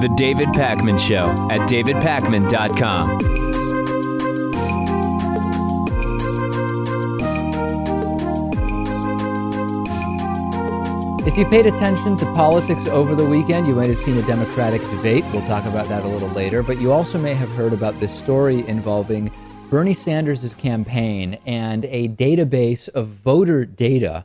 The David Pakman Show at davidpakman.com. If you paid attention to politics over the weekend, you might have seen a Democratic debate. We'll talk about that a little later. But you also may have heard about this story involving Bernie Sanders' campaign and a database of voter data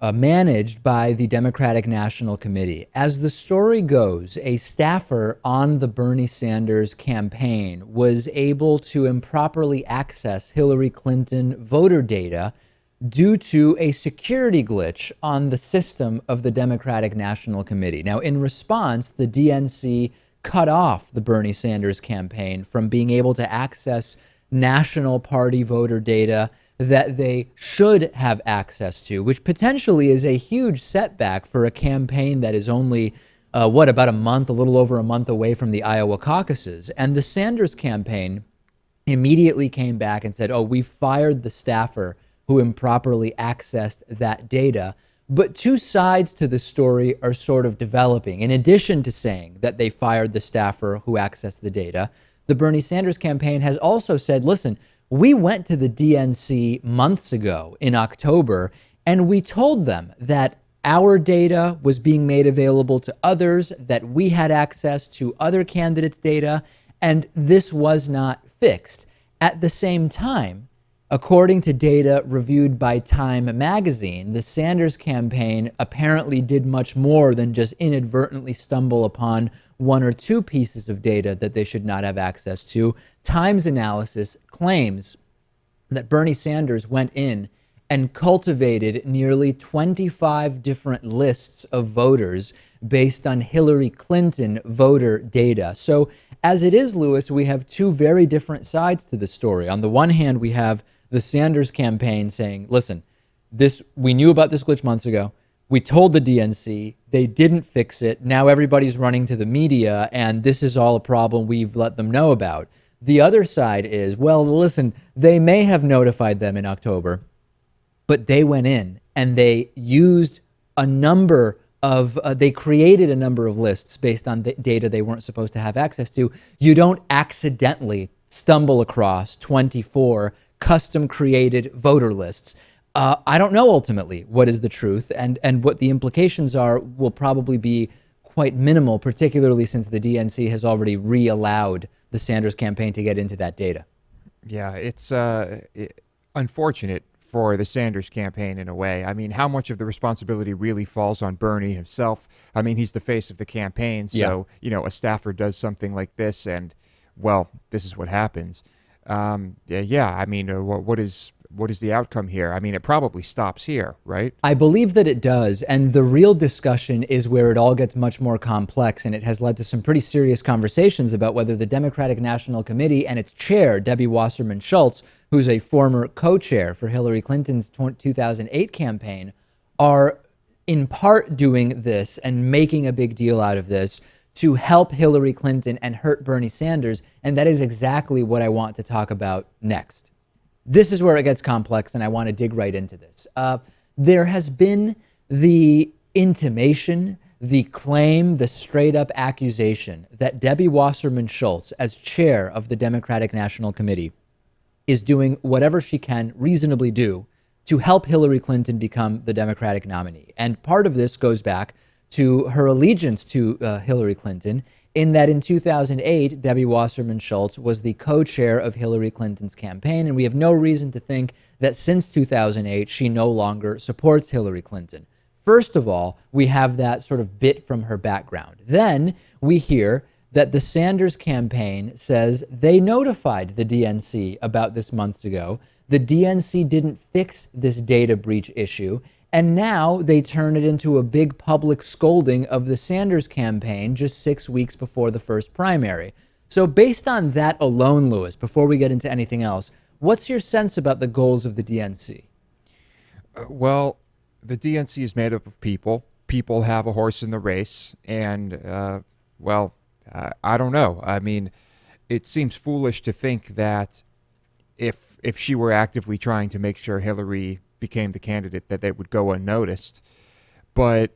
managed by the Democratic National Committee. As the story goes, a staffer on the Bernie Sanders campaign was able to improperly access Hillary Clinton voter data due to a security glitch on the system of the Democratic National Committee. Now, in response, the DNC cut off the Bernie Sanders campaign from being able to access national party voter data that they should have access to, which potentially is a huge setback for a campaign that is only, about a month, a little over a month away from the Iowa caucuses. And the Sanders campaign immediately came back and said, we fired the staffer who improperly accessed that data. But two sides to the story are sort of developing. In addition to saying that they fired the staffer who accessed the data, the Bernie Sanders campaign has also said, listen, we went to the DNC months ago in October, and we told them that our data was being made available to others, that we had access to other candidates' data, and this was not fixed. At the same time, according to data reviewed by Time magazine, the Sanders campaign apparently did much more than just inadvertently stumble upon one or two pieces of data that they should not have access to. Time's analysis claims that Bernie Sanders went in and cultivated nearly 25 different lists of voters based on Hillary Clinton voter data. So as it is, Lewis, we have two very different sides to the story. On the one hand, we have the Sanders campaign saying, listen, we knew about this glitch months ago. We told the DNC, they didn't fix it. Now everybody's running to the media, and this is all a problem we've let them know about. The other side is, well, listen, they may have notified them in October, but they went in and they used a number of, they created a number of lists based on the data they weren't supposed to have access to. You don't accidentally stumble across 24 custom created voter lists. I don't know ultimately what is the truth, and what the implications are will probably be quite minimal, particularly since the DNC has already re-allowed the Sanders campaign to get into that data. Yeah, it's unfortunate for the Sanders campaign in a way. I mean, how much of the responsibility really falls on Bernie himself? I mean, he's the face of the campaign, so, a staffer does something like this and, well, this is what happens. I mean, what is the outcome here? I mean, it probably stops here, right? I believe that it does. And the real discussion is where it all gets much more complex. And it has led to some pretty serious conversations about whether the Democratic National Committee and its chair, Debbie Wasserman Schultz, who's a former co-chair for Hillary Clinton's 2008 campaign, are in part doing this and making a big deal out of this to help Hillary Clinton and hurt Bernie Sanders. And that is exactly what I want to talk about next. This is where it gets complex, and I want to dig right into this. There has been the intimation, the claim, the straight-up accusation that Debbie Wasserman Schultz, as chair of the Democratic National Committee, is doing whatever she can reasonably do to help Hillary Clinton become the Democratic nominee. And part of this goes back to her allegiance to Hillary Clinton, in that in 2008, Debbie Wasserman Schultz was the co-chair of Hillary Clinton's campaign, and we have no reason to think that since 2008, she no longer supports Hillary Clinton. First of all, we have that sort of bit from her background. Then we hear that the Sanders campaign says they notified the DNC about this months ago. The DNC didn't fix this data breach issue, and now they turn it into a big public scolding of the Sanders campaign just 6 weeks before the first primary. So based on that alone, Lewis, before we get into anything else, what's your sense about the goals of the DNC? Well, the DNC is made up of people. People have a horse in the race. And, I don't know. I mean, it seems foolish to think that if she were actively trying to make sure Hillary became the candidate, that they would go unnoticed. But,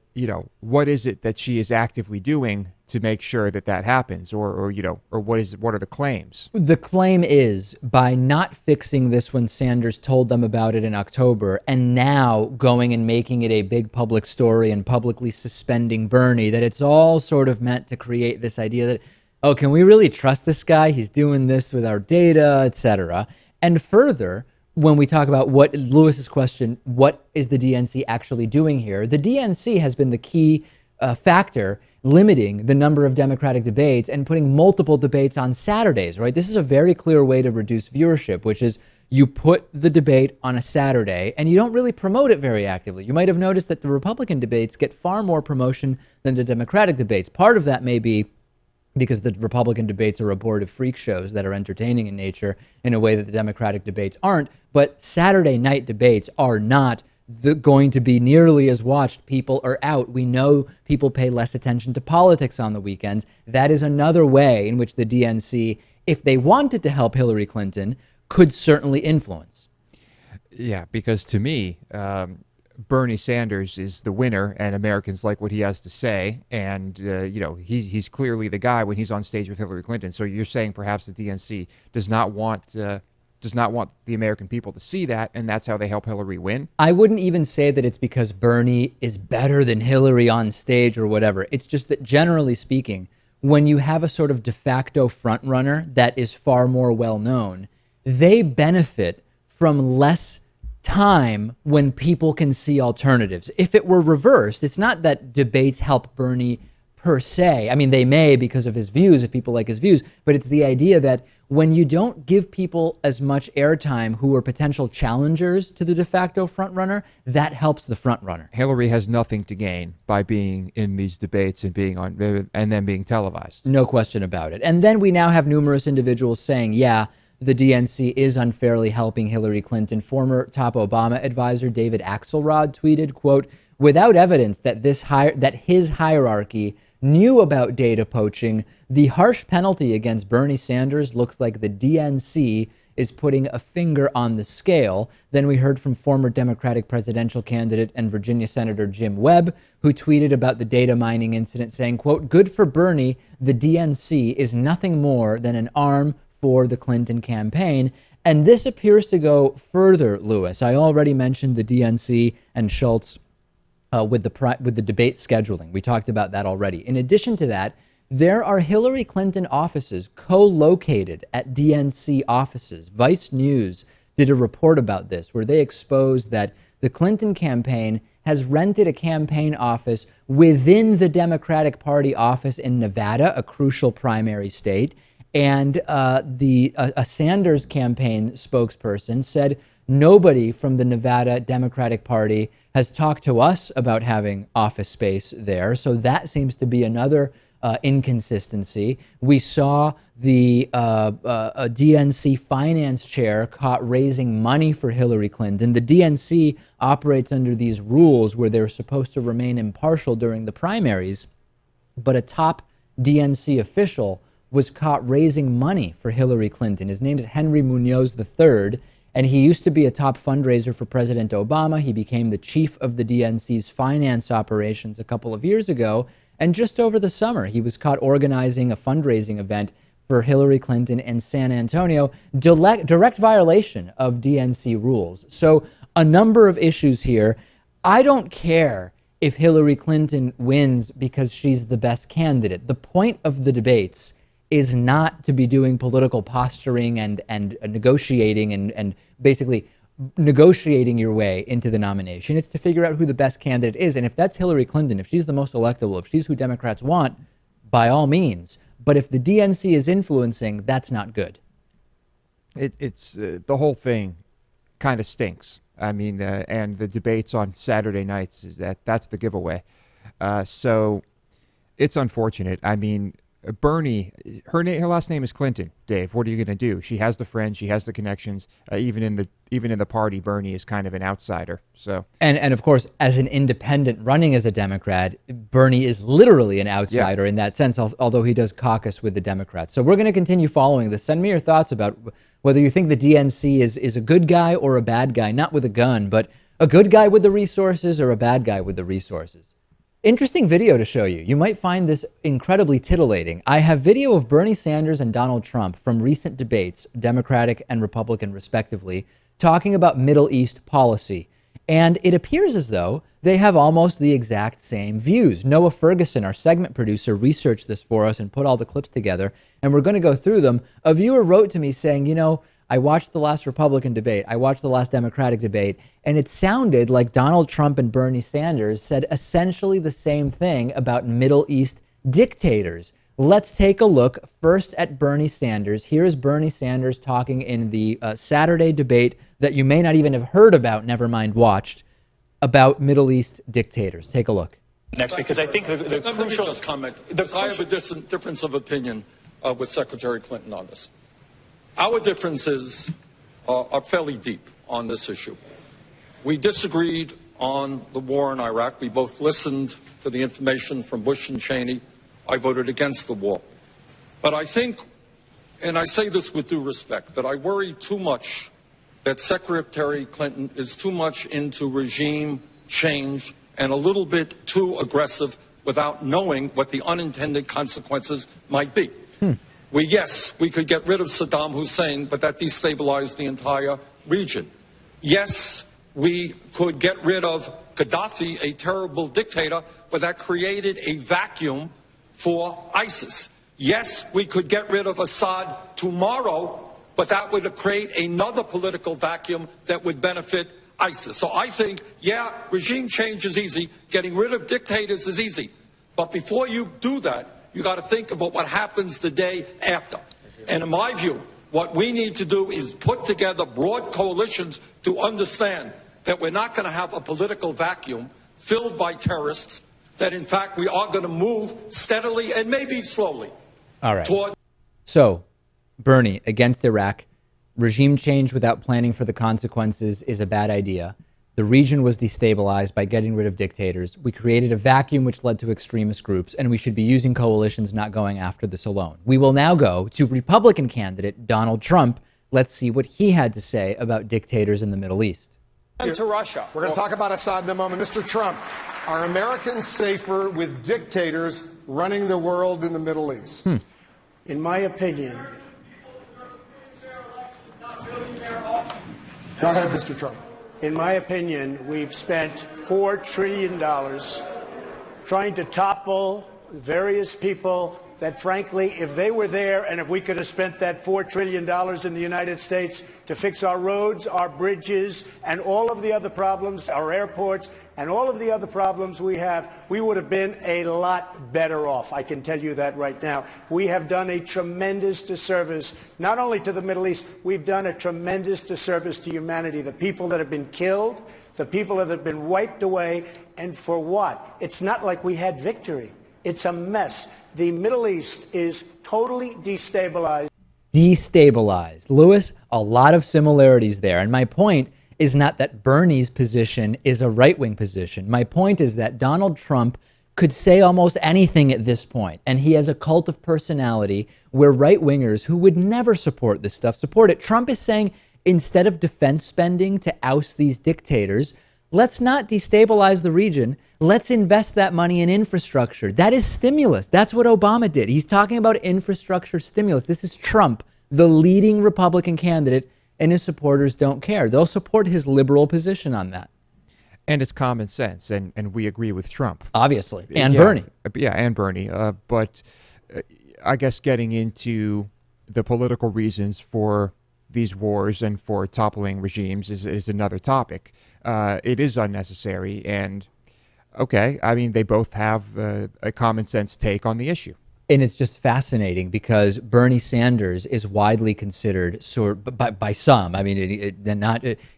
what is it that she is actively doing to make sure that that happens? Or what are the claims? The claim is, by not fixing this when Sanders told them about it in October, and now going and making it a big public story and publicly suspending Bernie, that it's all sort of meant to create this idea that, oh, can we really trust this guy? He's doing this with our data, etc. And further, when we talk about what Lewis's question, what is the DNC actually doing here? The DNC has been the key factor limiting the number of Democratic debates and putting multiple debates on Saturdays, right? This is a very clear way to reduce viewership, which is you put the debate on a Saturday and you don't really promote it very actively. You might have noticed that the Republican debates get far more promotion than the Democratic debates. Part of that may be because the Republican debates are abortive freak shows that are entertaining in nature in a way that the Democratic debates aren't. But Saturday night debates are not going to be nearly as watched. People are out. We know people pay less attention to politics on the weekends. That is another way in which the DNC, if they wanted to help Hillary Clinton, could certainly influence. Yeah, because to me, Bernie Sanders is the winner, and Americans like what he has to say. And, he's clearly the guy when he's on stage with Hillary Clinton. So you're saying perhaps the DNC does not want the American people to see that, and that's how they help Hillary win? I wouldn't even say that it's because Bernie is better than Hillary on stage or whatever. It's just that generally speaking, when you have a sort of de facto frontrunner that is far more well-known, they benefit from less time when people can see alternatives. If it were reversed, it's not that debates help Bernie per se. I mean, they may because of his views, if people like his views, but it's the idea that when you don't give people as much airtime who are potential challengers to the de facto frontrunner, that helps the frontrunner. Hillary has nothing to gain by being in these debates and being on, and then being televised. No question about it. And then we now have numerous individuals saying, yeah, the DNC is unfairly helping Hillary Clinton. Former top Obama advisor David Axelrod tweeted, quote, "Without evidence that his hierarchy knew about data poaching, the harsh penalty against Bernie Sanders looks like the DNC is putting a finger on the scale." Then we heard from former Democratic presidential candidate and Virginia Senator Jim Webb, who tweeted about the data mining incident saying, quote, "Good for Bernie, the DNC is nothing more than an arm for the Clinton campaign." And this appears to go further, Lewis. I already mentioned the DNC and Schultz with the debate scheduling. We talked about that already. In addition to that, there are Hillary Clinton offices co-located at DNC offices. Vice News did a report about this where they exposed that the Clinton campaign has rented a campaign office within the Democratic Party office in Nevada, a crucial primary state. And a Sanders campaign spokesperson said nobody from the Nevada Democratic Party has talked to us about having office space there. So that seems to be another inconsistency. We saw the a DNC finance chair caught raising money for Hillary Clinton. The DNC operates under these rules where they're supposed to remain impartial during the primaries, but a top DNC official was caught raising money for Hillary Clinton. His name is Henry Munoz III, and he used to be a top fundraiser for President Obama. He became the chief of the DNC's finance operations a couple of years ago, and just over the summer, he was caught organizing a fundraising event for Hillary Clinton in San Antonio, direct violation of DNC rules. So a number of issues here. I don't care if Hillary Clinton wins because she's the best candidate. The point of the debates is not to be doing political posturing and negotiating and basically negotiating your way into the nomination. It's to figure out who the best candidate is. And if that's Hillary Clinton, if she's the most electable, if she's who Democrats want, by all means. But if the DNC is influencing, that's not good. It's the whole thing kind of stinks. I mean, and the debates on Saturday nights, that's the giveaway. So it's unfortunate. I mean, Bernie, her last name is Clinton, Dave. What are you going to do? She has the friends, she has the connections. Even in the party, Bernie is kind of an outsider. So and of course, as an independent running as a Democrat, Bernie is literally an outsider in that sense, although he does caucus with the Democrats. So we're going to continue following this. Send me your thoughts about whether you think the DNC is a good guy or a bad guy, not with a gun, but a good guy with the resources or a bad guy with the resources. Interesting video to show you. You might find this incredibly titillating. I have video of Bernie Sanders and Donald Trump from recent debates, Democratic and Republican respectively, talking about Middle East policy. And it appears as though they have almost the exact same views. Noah Ferguson, our segment producer, researched this for us and put all the clips together, and we're going to go through them. A viewer wrote to me saying, you know, I watched the last Republican debate, I watched the last Democratic debate, and it sounded like Donald Trump and Bernie Sanders said essentially the same thing about Middle East dictators. Let's take a look first at Bernie Sanders. Here is Bernie Sanders talking in the Saturday debate that you may not even have heard about, never mind watched, about Middle East dictators. Take a look. Next, because I think the Let me just comment. I have a difference of opinion with Secretary Clinton on this. Our differences are fairly deep on this issue. We disagreed on the war in Iraq. We both listened to the information from Bush and Cheney. I voted against the war. But I think, and I say this with due respect, that I worry too much that Secretary Clinton is too much into regime change and a little bit too aggressive without knowing what the unintended consequences might be. Yes, we could get rid of Saddam Hussein, but that destabilized the entire region. Yes, we could get rid of Gaddafi, a terrible dictator, but that created a vacuum for ISIS. Yes, we could get rid of Assad tomorrow, but that would create another political vacuum that would benefit ISIS. So I think, yeah, regime change is easy. Getting rid of dictators is easy. But before you do that, you got to think about what happens the day after. And in my view, what we need to do is put together broad coalitions to understand that we're not going to have a political vacuum filled by terrorists, that in fact we are going to move steadily and maybe slowly. All right. So, Bernie, against Iraq, regime change without planning for the consequences is a bad idea. The region was destabilized by getting rid of dictators. We created a vacuum which led to extremist groups, and we should be using coalitions, not going after this alone. We will now go to Republican candidate Donald Trump. Let's see what he had to say about dictators in the Middle East. And to Russia. We're going to talk about Assad in a moment. Mr. Trump, are Americans safer with dictators running the world in the Middle East? In my opinion, Go ahead, Mr. Trump. in my opinion, we've spent $4 trillion trying to topple various people that, frankly, if they were there and if we could have spent that $4 trillion in the United States to fix our roads, our bridges, and all of the other problems, our airports, and all of the other problems we have, we would have been a lot better off. I can tell you that right now. We have done a tremendous disservice, not only to the Middle East, we've done a tremendous disservice to humanity. The people that have been killed, the people that have been wiped away, and for what? It's not like we had victory. It's a mess. The Middle East is totally destabilized. Destabilized. Lewis, a lot of similarities there. And my point is not that Bernie's position is a right-wing position. My point is that Donald Trump could say almost anything at this point, and he has a cult of personality where right-wingers who would never support this stuff support it. Trump is saying instead of defense spending to oust these dictators, let's not destabilize the region. Let's invest that money in infrastructure. That is stimulus. That's what Obama did. He's talking about infrastructure stimulus. This is Trump, the leading Republican candidate, and his supporters don't care. They'll support his liberal position on that. And it's common sense, and we agree with Trump. Obviously. And Yeah, Bernie. Yeah, and Bernie. But I guess getting into the political reasons for these wars and for toppling regimes is another topic. It is unnecessary, and okay, I mean, they both have a common sense take on the issue. And it's just fascinating because Bernie Sanders is widely considered, by some, I mean,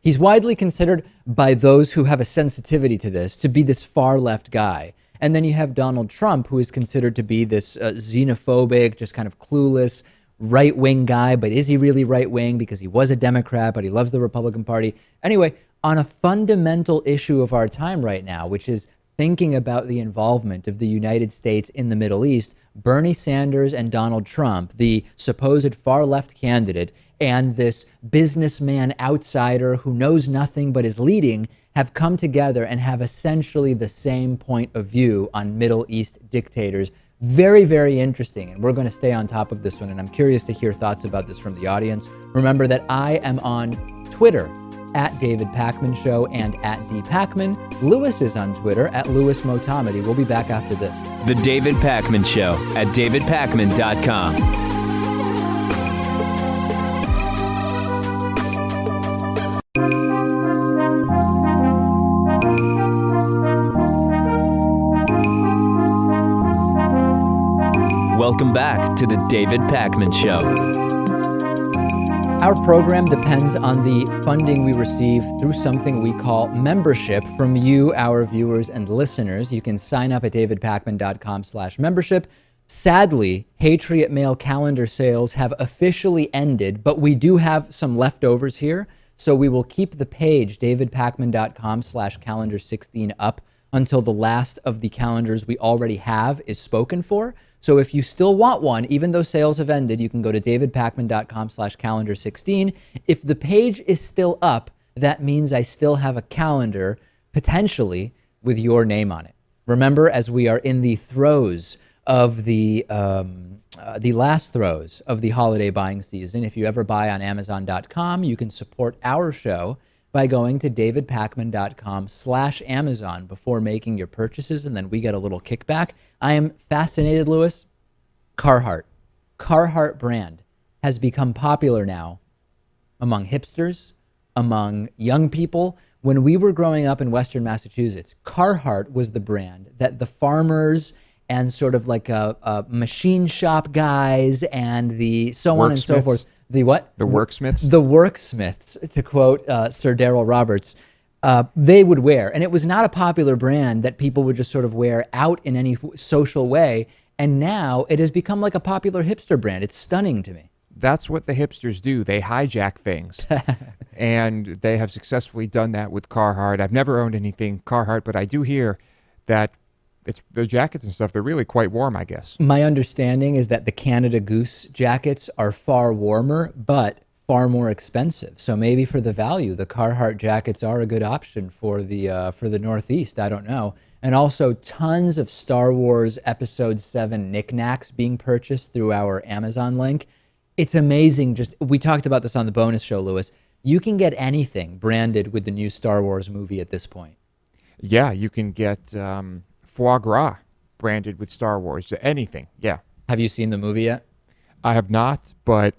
he's widely considered by those who have a sensitivity to this to be this far left guy. And then you have Donald Trump, who is considered to be this xenophobic, just kind of clueless, right-wing guy. But is he really right-wing? Because he was a Democrat, but he loves the Republican Party. Anyway, on a fundamental issue of our time right now, which is thinking about the involvement of the United States in the Middle East, Bernie Sanders and Donald Trump, the supposed far-left candidate, and this businessman outsider who knows nothing but is leading, have come together and have essentially the same point of view on Middle East dictators. Very, very interesting, and we're going to stay on top of this one, and I'm curious to hear thoughts about this from the audience. Remember that I am on Twitter at David Pakman Show and at DPakman. Lewis is on Twitter at Lewis Motamedi. We'll be back after this. The David Pakman Show at davidpakman.com. Welcome back to the David Pakman Show. Our program depends on the funding we receive through something we call membership from you, our viewers and listeners. You can sign up at davidpakman.com/membership. Sadly, Patriot Mail calendar sales have officially ended, but we do have some leftovers here. So we will keep the page, davidpakman.com/calendar16 up until the last of the calendars we already have is spoken for. So if you still want one, even though sales have ended, you can go to davidpakman.com/calendar16. If the page is still up, that means I still have a calendar, potentially, with your name on it. Remember, as we are in the throes of the last throes of the holiday buying season, if you ever buy on Amazon.com, you can support our show by going to davidpakman.com/Amazon before making your purchases, and then we get a little kickback. I am fascinated, Lewis. Carhartt brand has become popular now among hipsters, among young people. When we were growing up in Western Massachusetts, Carhartt was the brand that the farmers and sort of like a machine shop guys and the so on and so forth. The what? The worksmiths? The worksmiths, to quote Sir Darrell Roberts, they would wear. And it was not a popular brand that people would just sort of wear out in any social way. And now it has become like a popular hipster brand. It's stunning to me. That's what the hipsters do. They hijack things. And they have successfully done that with Carhartt. I've never owned anything Carhartt, but I do hear that their jackets and stuff, they're really quite warm, I guess. My understanding is that the Canada Goose jackets are far warmer, but far more expensive. So maybe for the value, the Carhartt jackets are a good option for the Northeast. I don't know. And also tons of Star Wars Episode 7 knickknacks being purchased through our Amazon link. It's amazing. We talked about this on the bonus show, Lewis. You can get anything branded with the new Star Wars movie at this point. Yeah, you can get foie gras branded with Star Wars. Anything, yeah. Have you seen the movie yet? I have not, but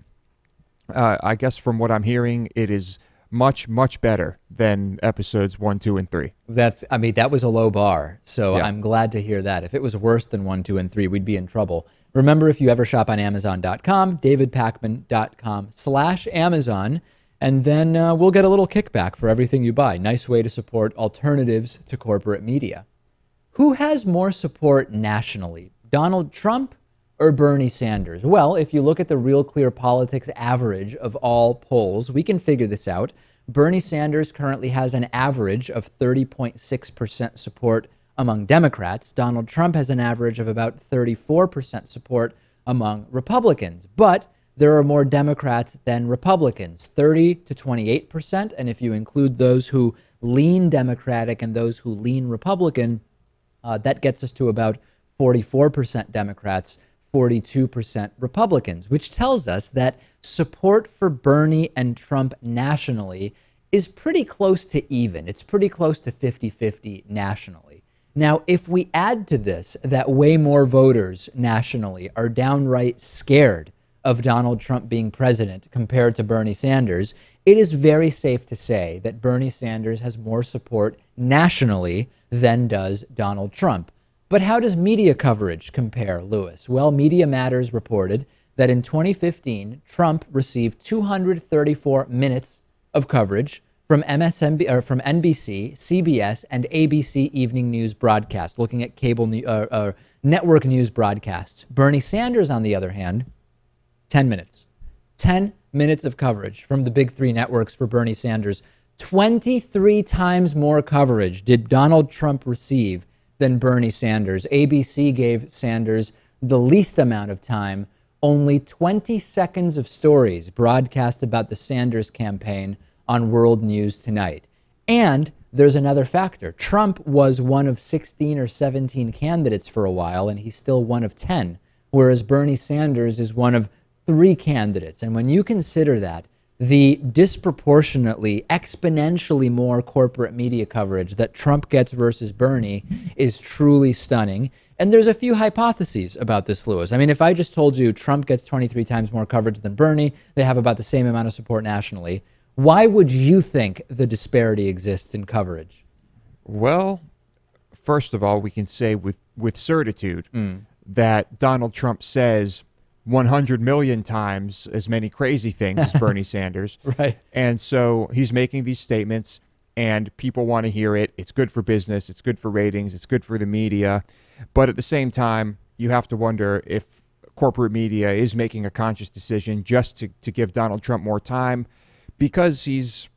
I guess from what I'm hearing, it is much, much better than episodes 1, 2, and 3. That was a low bar, so yeah. I'm glad to hear that. If it was worse than 1, 2, and 3, we'd be in trouble. Remember, if you ever shop on Amazon.com, davidpakman.com/Amazon, and then we'll get a little kickback for everything you buy. Nice way to support alternatives to corporate media. Who has more support nationally, Donald Trump or Bernie Sanders? Well, if you look at the Real Clear Politics average of all polls, we can figure this out. Bernie Sanders currently has an average of 30.6% support among Democrats. Donald Trump has an average of about 34% support among Republicans. But there are more Democrats than Republicans, 30 to 28%. And if you include those who lean Democratic and those who lean Republican, that gets us to about 44% Democrats, 42% Republicans, which tells us that support for Bernie and Trump nationally is pretty close to even. It's pretty close to 50-50 nationally. Now, if we add to this that way more voters nationally are downright scared of Donald Trump being president compared to Bernie Sanders, it is very safe to say that Bernie Sanders has more support nationally than does Donald Trump. But how does media coverage compare, Lewis? Well, Media Matters reported that in 2015, Trump received 234 minutes of coverage from NBC, CBS, and ABC evening news broadcasts, looking at cable network news broadcasts. Bernie Sanders, on the other hand, 10 minutes. 10 minutes of coverage from the big three networks for Bernie Sanders. 23 times more coverage did Donald Trump receive than Bernie Sanders. ABC gave Sanders the least amount of time, only 20 seconds of stories broadcast about the Sanders campaign on World News Tonight. And there's another factor. Trump was one of 16 or 17 candidates for a while, and he's still one of 10, whereas Bernie Sanders is one of 3 candidates. And when you consider that, the disproportionately, exponentially more corporate media coverage that Trump gets versus Bernie is truly stunning. And there's a few hypotheses about this, Lewis. I mean, if I just told you Trump gets 23 times more coverage than Bernie, they have about the same amount of support nationally, why would you think the disparity exists in coverage? Well, first of all, we can say with certitude that Donald Trump says 100 million times as many crazy things as Bernie Sanders. Right. And so he's making these statements and people want to hear it. It's good for business. It's good for ratings. It's good for the media. But at the same time, you have to wonder if corporate media is making a conscious decision just to give Donald Trump more time because he's,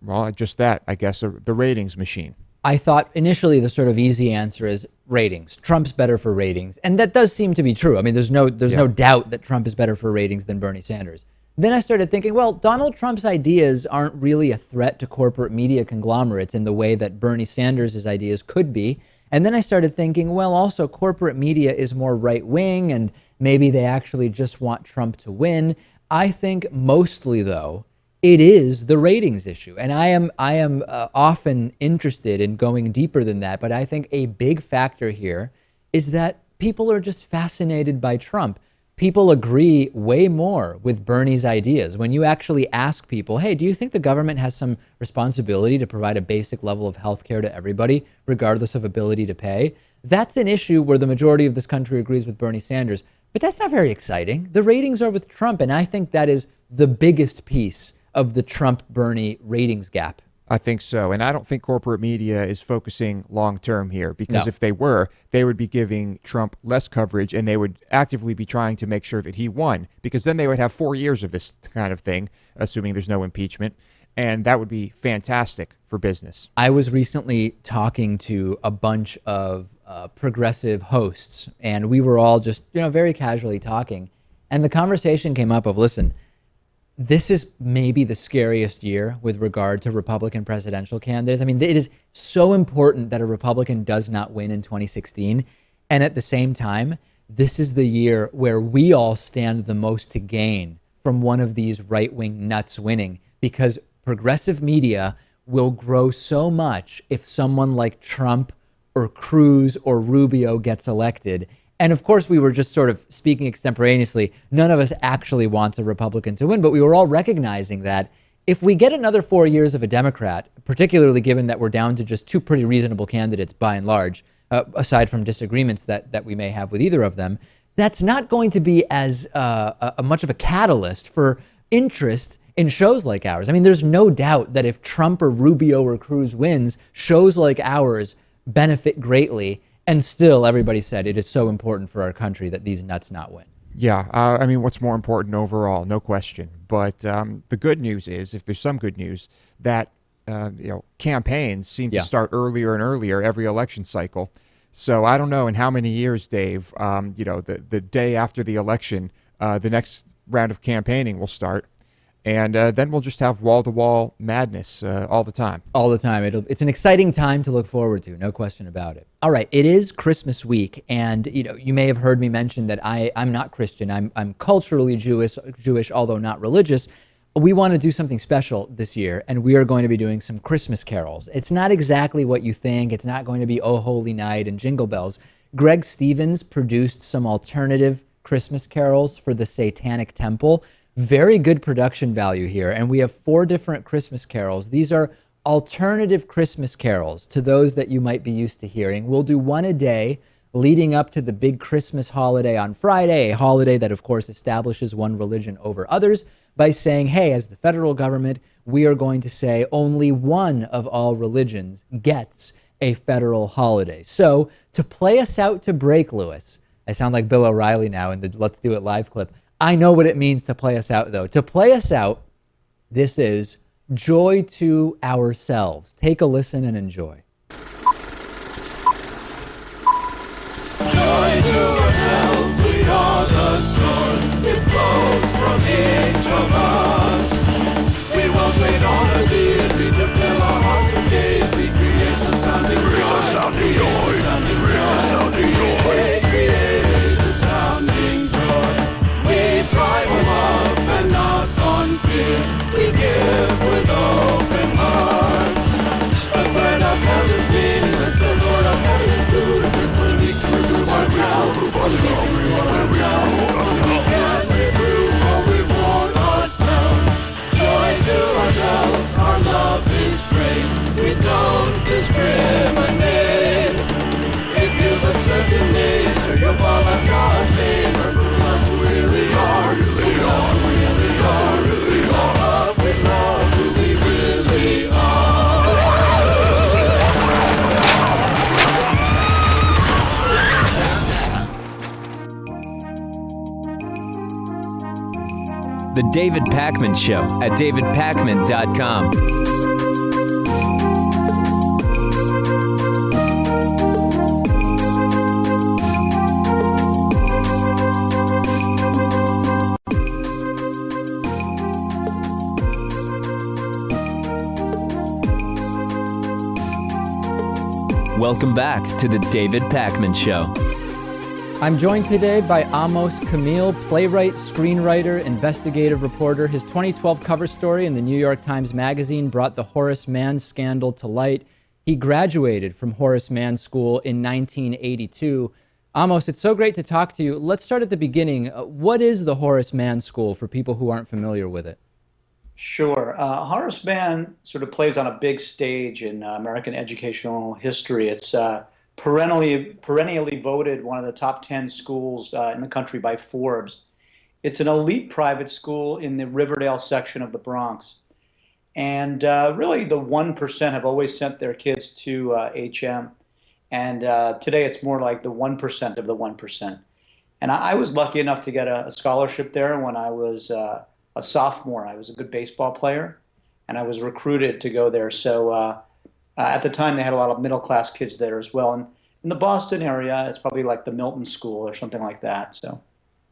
well, just that, I guess, the ratings machine. I thought initially the sort of easy answer is ratings. Trump's better for ratings. And that does seem to be true. I mean, there's no doubt that Trump is better for ratings than Bernie Sanders. Then I started thinking, well, Donald Trump's ideas aren't really a threat to corporate media conglomerates in the way that Bernie Sanders' ideas could be. And then I started thinking, well, also corporate media is more right-wing and maybe they actually just want Trump to win. I think mostly, though, it is the ratings issue. And I am often interested in going deeper than that. But I think a big factor here is that people are just fascinated by Trump. People agree way more with Bernie's ideas. When you actually ask people, hey, do you think the government has some responsibility to provide a basic level of health care to everybody, regardless of ability to pay? That's an issue where the majority of this country agrees with Bernie Sanders. But that's not very exciting. The ratings are with Trump. And I think that is the biggest piece of the Trump-Bernie ratings gap. I think so. And I don't think corporate media is focusing long-term here because if they were, they would be giving Trump less coverage and they would actively be trying to make sure that he won because then they would have 4 years of this kind of thing, assuming there's no impeachment. And that would be fantastic for business. I was recently talking to a bunch of progressive hosts and we were all just, very casually talking. And the conversation came up of, listen, this is maybe the scariest year with regard to Republican presidential candidates. I mean, it is so important that a Republican does not win in 2016. And at the same time, this is the year where we all stand the most to gain from one of these right-wing nuts winning because progressive media will grow so much if someone like Trump or Cruz or Rubio gets elected. And of course, we were just sort of speaking extemporaneously. None of us actually wants a Republican to win, but we were all recognizing that if we get another 4 years of a Democrat, particularly given that we're down to just 2 pretty reasonable candidates by and large, aside from disagreements that we may have with either of them, that's not going to be as much of a catalyst for interest in shows like ours. I mean, there's no doubt that if Trump or Rubio or Cruz wins, shows like ours benefit greatly. And still, everybody said it is so important for our country that these nuts not win. Yeah, I mean, what's more important overall? No question. But the good news is, if there's some good news, that campaigns seem to start earlier and earlier every election cycle. So I don't know in how many years, Dave. The day after the election, the next round of campaigning will start. And then we'll just have wall-to-wall madness all the time. All the time. It's an exciting time to look forward to, no question about it. All right, it is Christmas week, and you may have heard me mention that I'm not Christian. I'm culturally Jewish, although not religious. We want to do something special this year, and we are going to be doing some Christmas carols. It's not exactly what you think. It's not going to be Oh Holy Night and Jingle Bells. Greg Stevens produced some alternative Christmas carols for the Satanic Temple. Very good production value here, and we have 4 different Christmas carols. These are alternative Christmas carols to those that you might be used to hearing. We'll do one a day leading up to the big Christmas holiday on Friday, a holiday that, of course, establishes one religion over others by saying, hey, as the federal government, we are going to say only one of all religions gets a federal holiday. So to play us out to break, Lewis, I sound like Bill O'Reilly now in the Let's Do It Live clip. I know what it means to play us out, though. To play us out, this is Joy to Ourselves. Take a listen and enjoy. Joy to ourselves. from each of us. We won't wait on a deity to fill our hearts with gaze. We create the sounding joy. Create the sounding joy. We thrive on love and not on fear. We give with open hearts. The threat of hell is meaningless. The Lord of heaven is ludicrous. When we can remove ourselves, we can remove what we want ourselves. Joy to ourselves, our love is great. We don't discriminate. If you've a certain nature, you'll fall out God's favor. We love who we really are. We love who we really are. We love who we really are. The David Pakman Show at davidpakman.com. Welcome back to the David Pakman Show. I'm joined today by Amos Kamil, playwright, screenwriter, investigative reporter. His 2012 cover story in the New York Times Magazine brought the Horace Mann scandal to light. He graduated from Horace Mann School in 1982. Amos, it's so great to talk to you. Let's start at the beginning. What is the Horace Mann School for people who aren't familiar with it? Sure. Horace Mann sort of plays on a big stage in American educational history. It's perennially voted one of the top 10 schools in the country by Forbes. It's an elite private school in the Riverdale section of the Bronx. And really the 1% have always sent their kids to HM. And today it's more like the 1% of the 1%. And I was lucky enough to get a scholarship there when I was a sophomore. I was a good baseball player, and I was recruited to go there. So at the time, they had a lot of middle-class kids there as well. And in the Boston area, it's probably like the Milton School or something like that. So.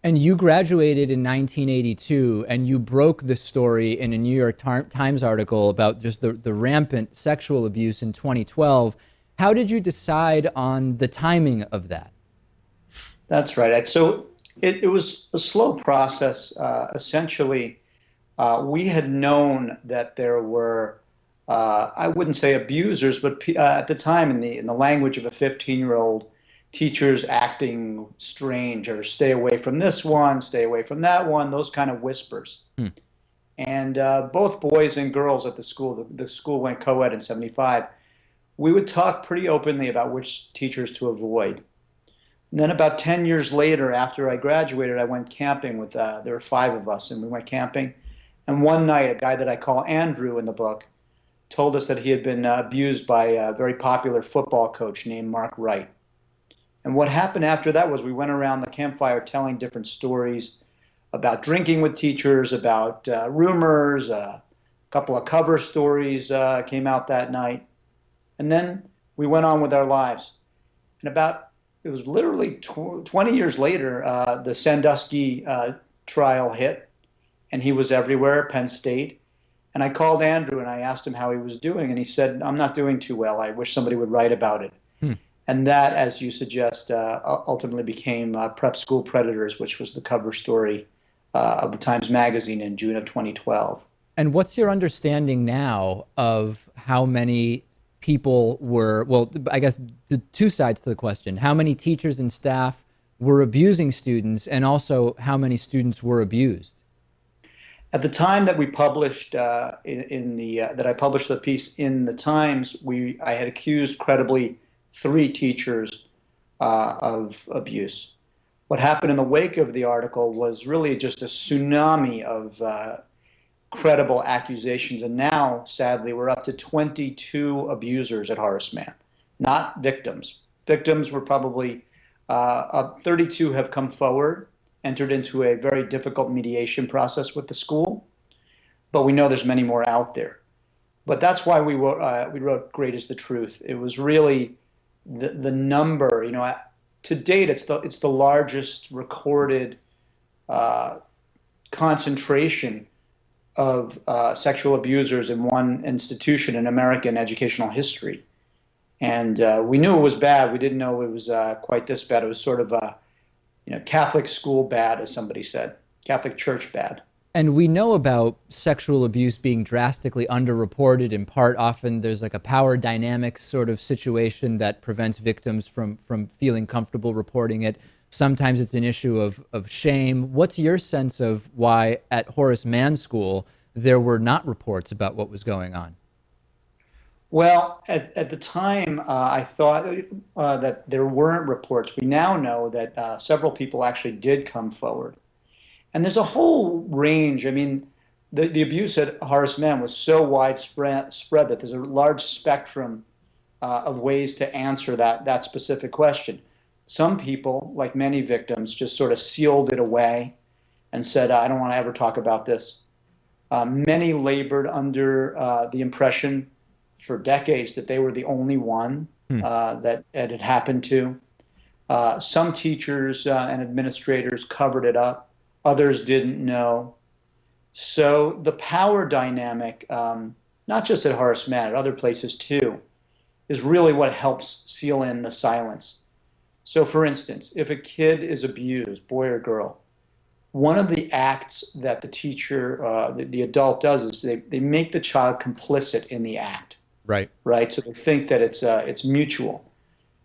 And you graduated in 1982, and you broke the story in a New York Times article about just the rampant sexual abuse in 2012. How did you decide on the timing of that? That's right. So it was a slow process. Essentially, we had known that there were, I wouldn't say abusers, but at the time, in the language of a 15-year-old, teachers acting strange or stay away from this one, stay away from that one, those kind of whispers. And both boys and girls at the school went co-ed in '75, we would talk pretty openly about which teachers to avoid. And then about 10 years later, after I graduated, I went camping with, there were 5 of us, and we went camping. And one night, a guy that I call Andrew in the book told us that he had been abused by a very popular football coach named Mark Wright. And what happened after that was we went around the campfire telling different stories about drinking with teachers, about rumors, a couple of cover stories came out that night. And then we went on with our lives. And it was literally 20 years later, the Sandusky trial hit, and he was everywhere, Penn State. And I called Andrew and I asked him how he was doing, and he said, "I'm not doing too well. I wish somebody would write about it." And that, as you suggest, ultimately became Prep School Predators, which was the cover story of the Times Magazine in June of 2012. And what's your understanding now of how many people were, well, I guess the two sides to the question, how many teachers and staff were abusing students, and also how many students were abused? At the time that we published that I published the piece in the Times, I had accused credibly 3 teachers of abuse. What happened in the wake of the article was really just a tsunami of credible accusations, and now, sadly, we're up to 22 abusers at Horace Mann, not victims. Victims were probably 32 have come forward, entered into a very difficult mediation process with the school, but we know there's many more out there. But that's why we wrote "Great is the Truth." It was really the number, to date, it's the largest recorded concentration of sexual abusers in one institution in American educational history. And we knew it was bad. We didn't know it was quite this bad. It was sort of Catholic school bad, as somebody said, Catholic church bad. And we know about sexual abuse being drastically underreported. In part, often there's like a power dynamic sort of situation that prevents victims from feeling comfortable reporting it. Sometimes it's an issue of shame. What's your sense of why at Horace Mann School there were not reports about what was going on? Well, at the time, I thought that there weren't reports. We now know that several people actually did come forward. And there's a whole range. I mean, the abuse at Horace Mann was so widespread that there's a large spectrum of ways to answer that specific question. Some people, like many victims, just sort of sealed it away and said, I don't want to ever talk about this. Many labored under the impression for decades that they were the only one that it had happened to. Some teachers and administrators covered it up. Others didn't know. So the power dynamic, not just at Horace Mann, at other places too, is really what helps seal in the silence. So for instance, if a kid is abused, boy or girl, one of the acts that the teacher, the adult does is they make the child complicit in the act. Right. Right. So they think that it's mutual.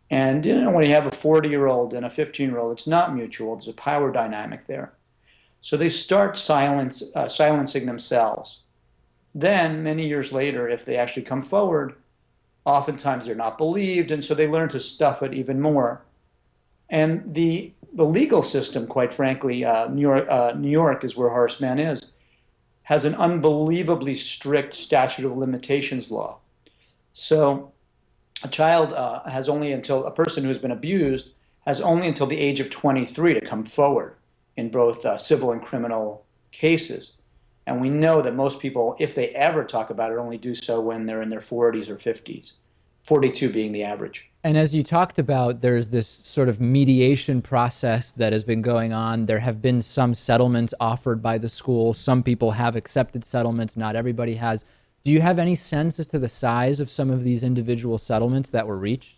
And when you have a 40-year-old and a 15-year-old, it's not mutual. There's a power dynamic there. So they start silencing themselves. Then, many years later, if they actually come forward, oftentimes they're not believed, and so they learn to stuff it even more. And the legal system, quite frankly, New York is where Horace Mann is, has an unbelievably strict statute of limitations law. So a child has only until, a person who has been abused has only until the age of 23 to come forward in both civil and criminal cases. And we know that most people, if they ever talk about it, only do so when they're in their 40s or 50s, 42 being the average. And as you talked about, there's this sort of mediation process that has been going on. There have been some settlements offered by the school. Some people have accepted settlements, not everybody has. Do you have any sense as to the size of some of these individual settlements that were reached?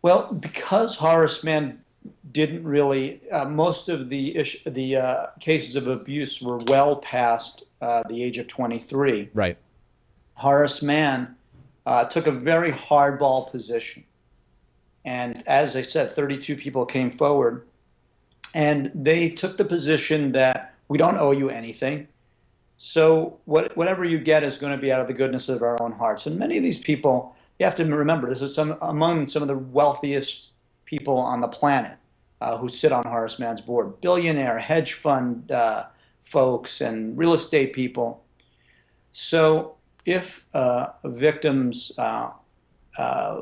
Well, because Horace Mann didn't really, most of the cases of abuse were well past the age of 23. Right. Horace Mann took a very hardball position. And as I said, 32 people came forward, and they took the position that we don't owe you anything. So whatever you get is going to be out of the goodness of our own hearts. And many of these people, you have to remember, this is among some of the wealthiest people on the planet who sit on Horace Mann's board. Billionaire, hedge fund folks, and real estate people. So if a victim's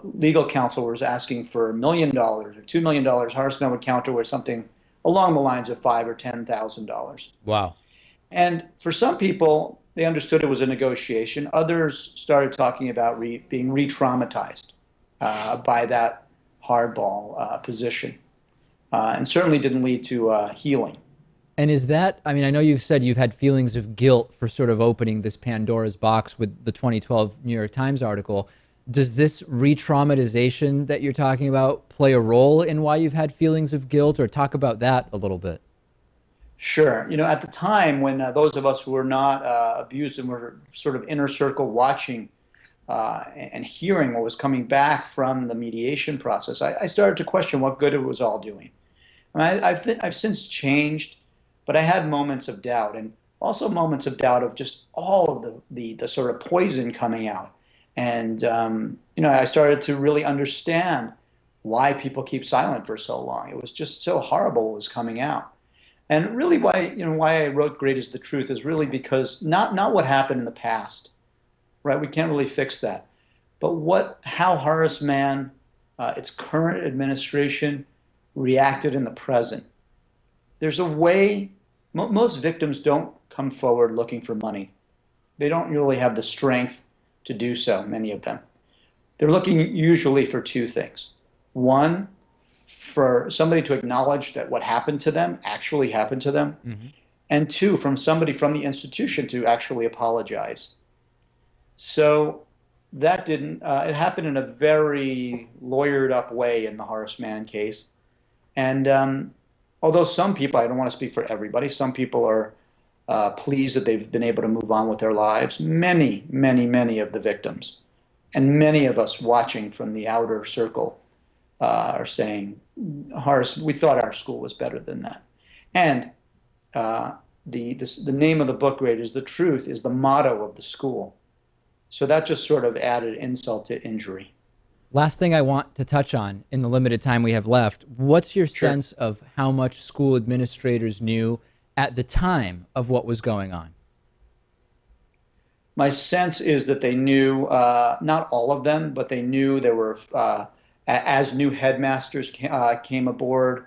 legal counsel was asking for $1 million or $2 million, Horace Mann would counter with something along the lines of $5,000 or $10,000. Wow. And for some people, they understood it was a negotiation. Others started talking about being re-traumatized by that hardball position, and certainly didn't lead to healing. And is that, I mean, I know you've said you've had feelings of guilt for sort of opening this Pandora's box with the 2012 New York Times article. Does this re-traumatization that you're talking about play a role in why you've had feelings of guilt, or talk about that a little bit? Sure. At the time when those of us who were not abused and were sort of inner circle watching and hearing what was coming back from the mediation process, I started to question what good it was all doing. And I've since changed, but I had moments of doubt, and also moments of doubt of just all of the sort of poison coming out. And, I started to really understand why people keep silent for so long. It was just so horrible what was coming out. And really why I wrote Great is the Truth is really because not what happened in the past, right? We can't really fix that. But how Horace Mann, its current administration, reacted in the present. There's a way, most victims don't come forward looking for money. They don't really have the strength to do so, many of them. They're looking usually for two things. One, for somebody to acknowledge that what happened to them actually happened to them. Mm-hmm. and two, from somebody from the institution to actually apologize. So that didn't, it happened in a very lawyered up way in the Horace Mann case. And although some people, I don't want to speak for everybody, some people are pleased that they've been able to move on with their lives. Many, many, many of the victims and many of us watching from the outer circle are saying, Horace, we thought our school was better than that. And the name of the book, Great is the Truth, is the motto of the school. So that just sort of added insult to injury. Last thing I want to touch on in the limited time we have left, what's your sense of how much school administrators knew at the time of what was going on? My sense is that they knew, not all of them, but they knew there were, as new headmasters came aboard,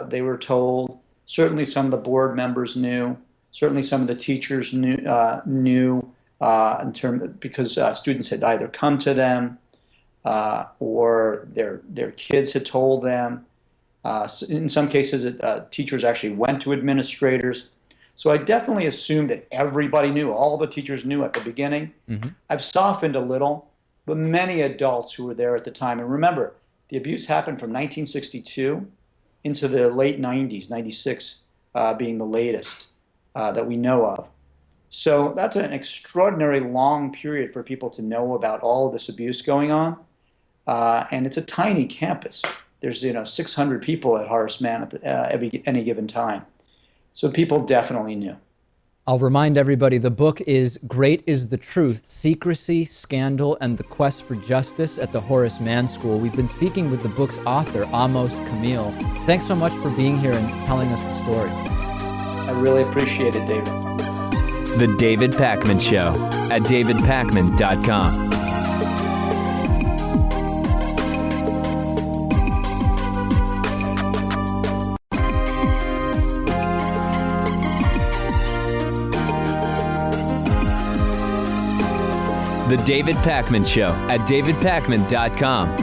they were told. Certainly some of the board members knew. Certainly some of the teachers knew, because students had either come to them or their kids had told them. In some cases, teachers actually went to administrators. So I definitely assumed that everybody knew, all the teachers knew at the beginning. Mm-hmm. I've softened a little, but many adults who were there at the time, and remember, the abuse happened from 1962 into the late 90s, 96 being the latest that we know of. So that's an extraordinary long period for people to know about all of this abuse going on. And it's a tiny campus. There's 600 people at Horace Mann at any given time. So people definitely knew. I'll remind everybody, the book is Great is the Truth, Secrecy, Scandal, and the Quest for Justice at the Horace Mann School. We've been speaking with the book's author, Amos Kamil. Thanks so much for being here and telling us the story. I really appreciate it, David. The David Pakman Show at davidpakman.com. The David Pakman Show at davidpakman.com.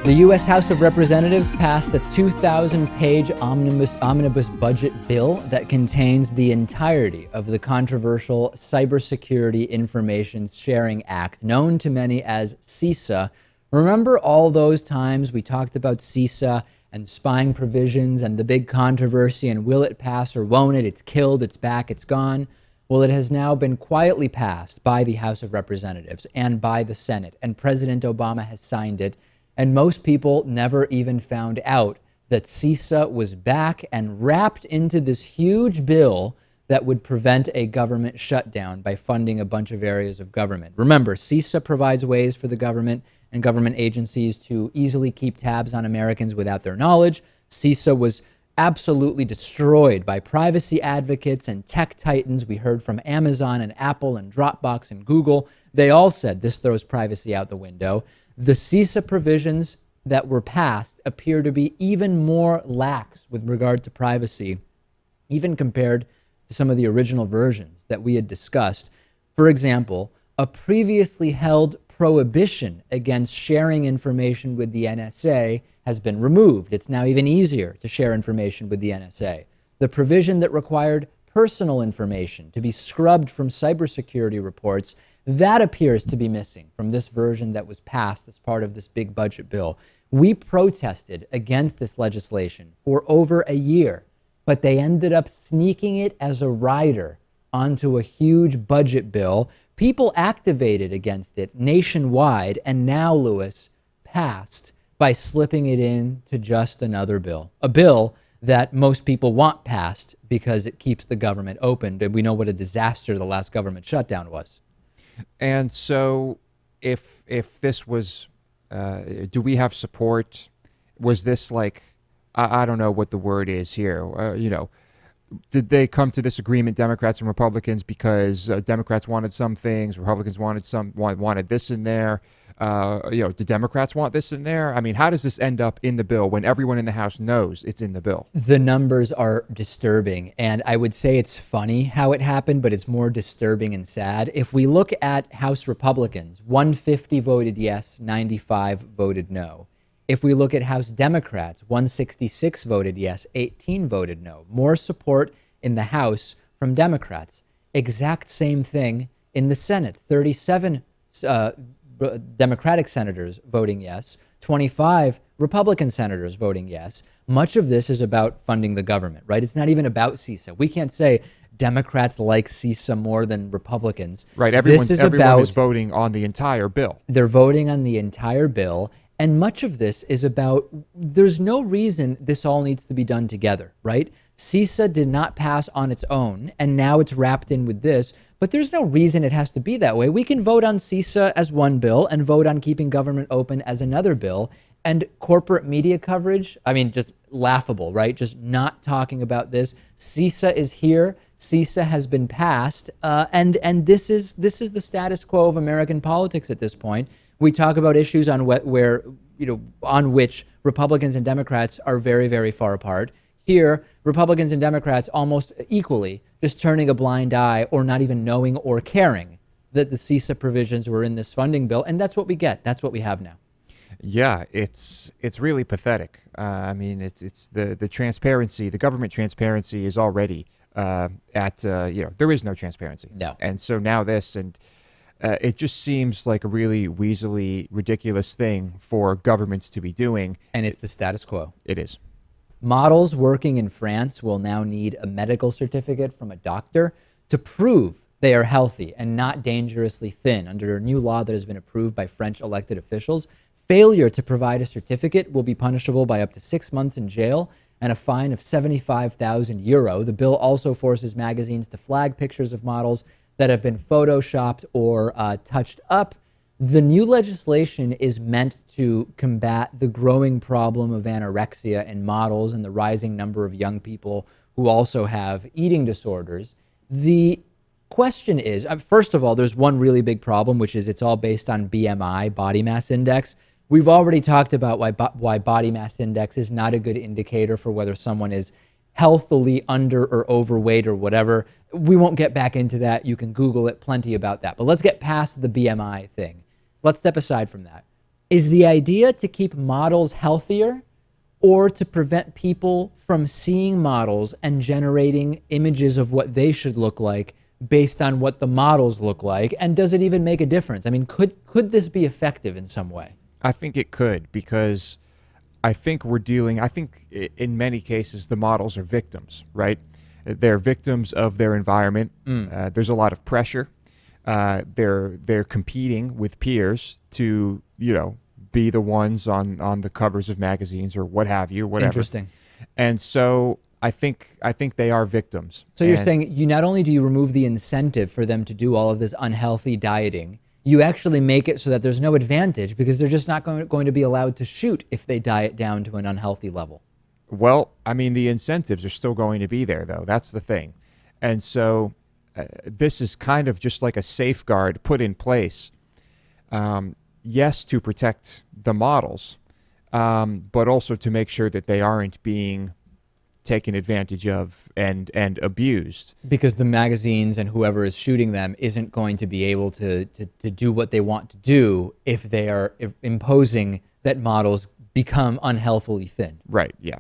The U.S. House of Representatives passed a 2,000-page omnibus budget bill that contains the entirety of the controversial Cybersecurity Information Sharing Act, known to many as CISA. Remember all those times we talked about CISA and spying provisions and the big controversy and will it pass or won't it? It's killed, it's back, it's gone. Well, it has now been quietly passed by the House of Representatives and by the Senate, and President Obama has signed it. And most people never even found out that CISA was back and wrapped into this huge bill that would prevent a government shutdown by funding a bunch of areas of government. Remember, CISA provides ways for the government and government agencies to easily keep tabs on Americans without their knowledge. CISA was absolutely destroyed by privacy advocates and tech titans. We heard from Amazon and Apple and Dropbox and Google. They all said this throws privacy out the window. The CISA provisions that were passed appear to be even more lax with regard to privacy, even compared to some of the original versions that we had discussed. For example, a previously held prohibition against sharing information with the NSA has been removed. It's now even easier to share information with the NSA. The provision that required personal information to be scrubbed from cybersecurity reports, that appears to be missing from this version that was passed as part of this big budget bill. We protested against this legislation for over a year, but they ended up sneaking it as a rider onto a huge budget bill. People activated against it nationwide, and now, Lewis, passed by slipping it into just another bill. A bill that most people want passed because it keeps the government open. And we know what a disaster the last government shutdown was. And so if this was, do we have support? Was this like, I don't know what the word is here, did they come to this agreement, Democrats and Republicans, because Democrats wanted some things, Republicans wanted this in there? Do Democrats want this in there? I mean, how does this end up in the bill when everyone in the House knows it's in the bill? The numbers are disturbing, and I would say it's funny how it happened, but it's more disturbing and sad. If we look at House Republicans, 150 voted yes, 95 voted no. If we look at House Democrats, 166 voted yes, 18 voted no. More support in the House from Democrats. Exact same thing in the Senate. 37 Democratic senators voting yes, 25 Republican senators voting yes. Much of this is about funding the government, right? It's not even about CISA. We can't say Democrats like CISA more than Republicans. Right. Everyone is voting on the entire bill. They're voting on the entire bill. And much of this is about, there's no reason this all needs to be done together, right? CISA did not pass on its own, and now it's wrapped in with this, but there's no reason it has to be that way. We can vote on CISA as one bill and vote on keeping government open as another bill. And corporate media coverage, I mean, just laughable, right? Just not talking about this. CISA is here. CISA has been passed, and this is the status quo of American politics at this point. We talk about issues on on which Republicans and Democrats are very, very far apart. Here, Republicans and Democrats almost equally just turning a blind eye or not even knowing or caring that the CISA provisions were in this funding bill, and that's what we get. That's what we have now. Yeah, it's really pathetic. I mean, it's the transparency, the government transparency is already there is no transparency. No. And so now this, and it just seems like a really weaselly, ridiculous thing for governments to be doing. And it's the status quo. It is. Models working in France will now need a medical certificate from a doctor to prove they are healthy and not dangerously thin. Under a new law that has been approved by French elected officials, failure to provide a certificate will be punishable by up to 6 months in jail and a fine of €75,000. The bill also forces magazines to flag pictures of models that have been photoshopped or touched up. The new legislation is meant to combat the growing problem of anorexia in models and the rising number of young people who also have eating disorders. The question is, first of all, there's one really big problem, which is it's all based on BMI, body mass index. We've already talked about why body mass index is not a good indicator for whether someone is healthily under or overweight or whatever. We won't get back into that. You can Google it, plenty about that. But let's get past the BMI thing. Let's step aside from that. Is the idea to keep models healthier or to prevent people from seeing models and generating images of what they should look like based on what the models look like? And does it even make a difference? I mean, could this be effective in some way? I think it could, because I think in many cases the models are victims, right? They're victims of their environment. There's a lot of pressure. They're competing with peers to, be the ones on the covers of magazines or what have you, whatever. Interesting. And so I think they are victims. So you're saying you not only do you remove the incentive for them to do all of this unhealthy dieting, you actually make it so that there's no advantage because they're just not going to be allowed to shoot if they diet down to an unhealthy level. Well, I mean, the incentives are still going to be there, though. That's the thing. And so this is kind of just like a safeguard put in place, yes, to protect the models, but also to make sure that they aren't being taken advantage of and abused. Because the magazines and whoever is shooting them isn't going to be able to do what they want to do if they are imposing that models become unhealthily thin. Right, yeah.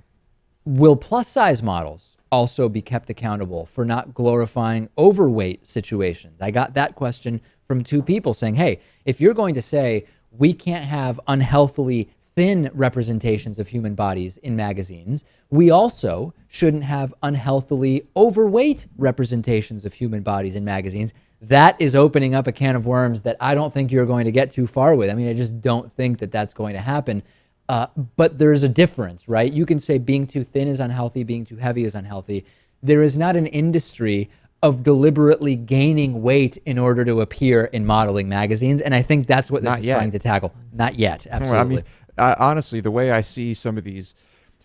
Will plus-size models also be kept accountable for not glorifying overweight situations? I got that question from two people saying, hey, if you're going to say we can't have unhealthily thin representations of human bodies in magazines, we also shouldn't have unhealthily overweight representations of human bodies in magazines. That is opening up a can of worms that I don't think you're going to get too far with. I mean, I just don't think that that's going to happen. But there's a difference, right? You can say being too thin is unhealthy, being too heavy is unhealthy. There is not an industry of deliberately gaining weight in order to appear in modeling magazines. And I think that's what this is trying to tackle. Not yet, absolutely. Well, I mean, honestly, the way I see some of these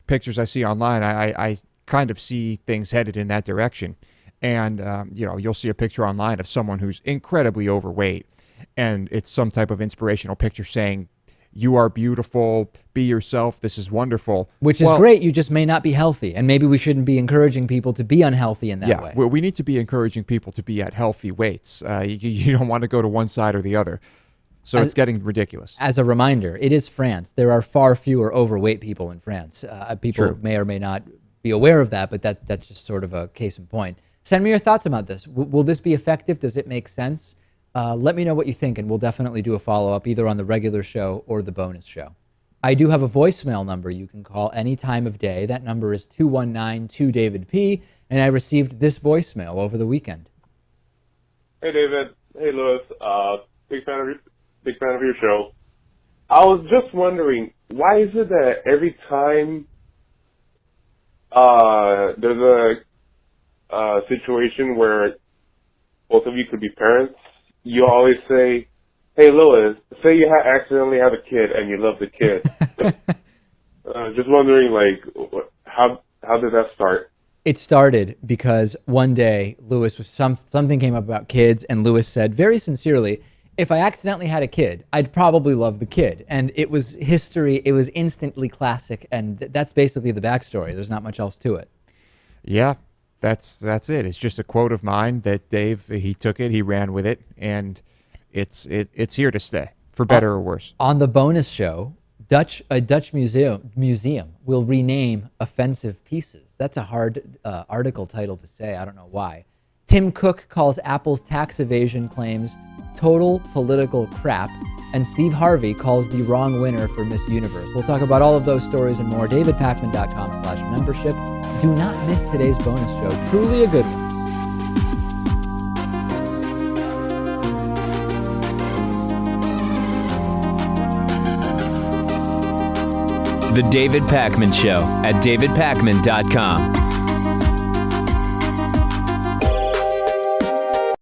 pictures I see online, I kind of see things headed in that direction. And, you'll see a picture online of someone who's incredibly overweight, and it's some type of inspirational picture saying, you are beautiful, be yourself, this is wonderful. Which is great, you just may not be healthy. And maybe we shouldn't be encouraging people to be unhealthy in that way. Yeah, well, we need to be encouraging people to be at healthy weights. You don't want to go to one side or the other. So it's getting ridiculous. As a reminder, it is France. There are far fewer overweight people in France. People True. may or may not be aware of that, but that's just sort of a case in point. Send me your thoughts about this. Will this be effective? Does it make sense? Let me know what you think, and we'll definitely do a follow-up either on the regular show or the bonus show. I do have a voicemail number you can call any time of day. That number is 219-2-DAVID-P, and I received this voicemail over the weekend. Hey, David. Hey, Louis. Big fan of your show. I was just wondering, why is it that every time there's a situation where both of you could be parents, you always say, hey, Louis, say you accidentally have a kid and you love the kid. Just wondering, how did that start? It started because one day Louis was something came up about kids, and Louis said very sincerely, if I accidentally had a kid, I'd probably love the kid. And it was history. It was instantly classic, and that's basically the backstory. There's not much else to it. Yeah, that's it. It's just a quote of mine that Dave, he took it, he ran with it, and it's here to stay, for better or worse. On the bonus show, a Dutch museum will rename offensive pieces. That's a hard article title to say. I don't know why. Tim Cook calls Apple's tax evasion claims total political crap, and Steve Harvey calls the wrong winner for Miss Universe. We'll talk about all of those stories and more. DavidPakman.com/membership. Do not miss today's bonus show. Truly a good one. The David Pakman Show at DavidPakman.com.